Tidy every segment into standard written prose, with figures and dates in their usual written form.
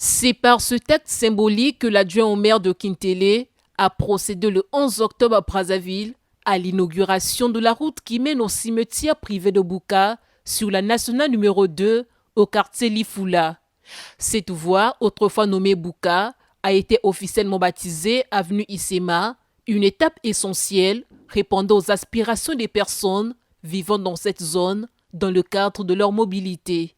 C'est par ce texte symbolique que l'adjoint au maire de Kintélé a procédé le 11 octobre à Brazzaville à l'inauguration de la route qui mène au cimetière privé de Bouka sur la nationale numéro 2 au quartier Lifula. Cette voie, autrefois nommée Bouka, a été officiellement baptisée avenue Issema, une étape essentielle répondant aux aspirations des personnes vivant dans cette zone dans le cadre de leur mobilité.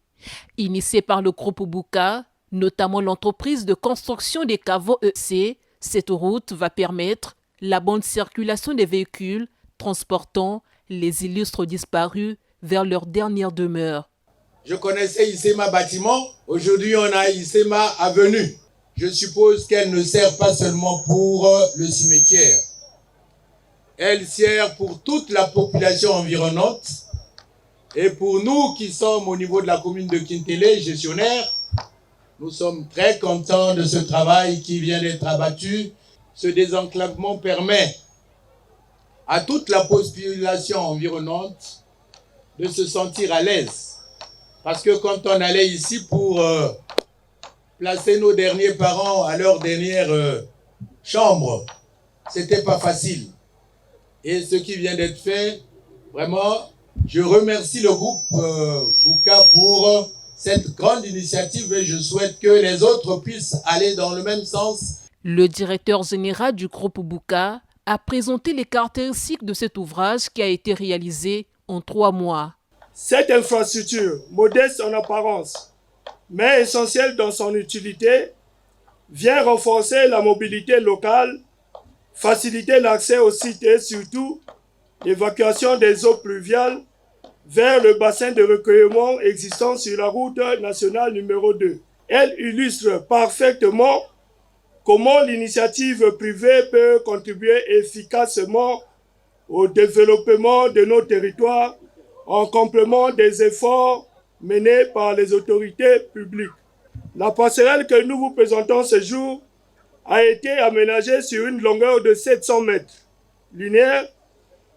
Initiée par le groupe Bouka, notamment l'entreprise de construction des caveaux EC, cette route va permettre la bonne circulation des véhicules transportant les illustres disparus vers leur dernière demeure. Je connaissais Issema bâtiment, aujourd'hui on a Issema avenue. Je suppose qu'elle ne sert pas seulement pour le cimetière. Elle sert pour toute la population environnante. Et pour nous qui sommes au niveau de la commune de Kintélé, gestionnaires, nous sommes très contents de ce travail qui vient d'être abattu. Ce désenclavement permet à toute la population environnante de se sentir à l'aise. Parce que quand on allait ici pour placer nos derniers parents à leur dernière chambre, c'était pas facile. Et ce qui vient d'être fait, vraiment, je remercie le groupe Bouka pour cette grande initiative et je souhaite que les autres puissent aller dans le même sens. Le directeur général du groupe Bouka a présenté les caractéristiques de cet ouvrage qui a été réalisé en 3 mois. Cette infrastructure, modeste en apparence, mais essentielle dans son utilité, vient renforcer la mobilité locale, faciliter l'accès aux sites et surtout l'évacuation des eaux pluviales vers le bassin de recueillement existant sur la route nationale numéro 2. Elle illustre parfaitement comment l'initiative privée peut contribuer efficacement au développement de nos territoires en complément des efforts menés par les autorités publiques. La passerelle que nous vous présentons ce jour a été aménagée sur une longueur de 700 mètres linéaires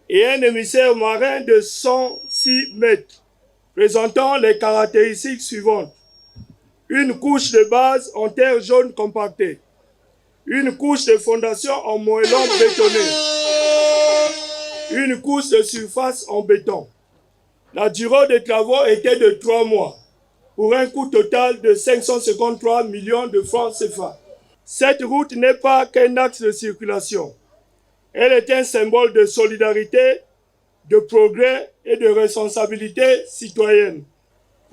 et un émissaire marin de 106 mètres, présentant les caractéristiques suivantes. Une couche de base en terre jaune compactée, une couche de fondation en moellon bétonné, une couche de surface en béton. La durée des travaux était de 3 mois, pour un coût total de 553 millions de francs CFA. Cette route n'est pas qu'un axe de circulation. Elle est un symbole de solidarité, de progrès et de responsabilité citoyenne.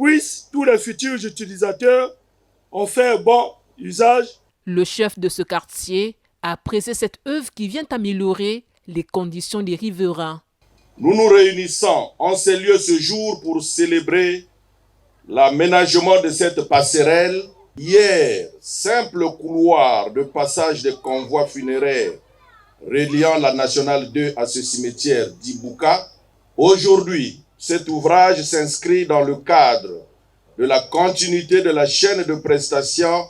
Puissent tous les futurs utilisateurs en faire bon usage. Le chef de ce quartier a apprécié cette œuvre qui vient améliorer les conditions des riverains. Nous nous réunissons en ces lieux ce jour pour célébrer l'aménagement de cette passerelle. Hier, simple couloir de passage de convois funéraires reliant la nationale 2 à ce cimetière d'Ibouka. Aujourd'hui, cet ouvrage s'inscrit dans le cadre de la continuité de la chaîne de prestations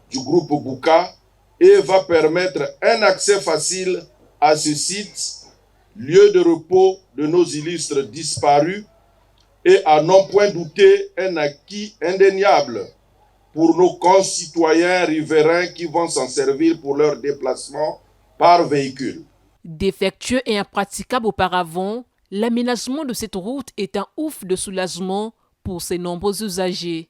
du groupe Bouka et va permettre un accès facile à ce site, lieu de repos de nos illustres disparus, et à non point douter un acquis indéniable pour nos concitoyens riverains qui vont s'en servir pour leur déplacement par véhicule. Défectueux et impraticable auparavant, l'aménagement de cette route est un ouf de soulagement pour ses nombreux usagers.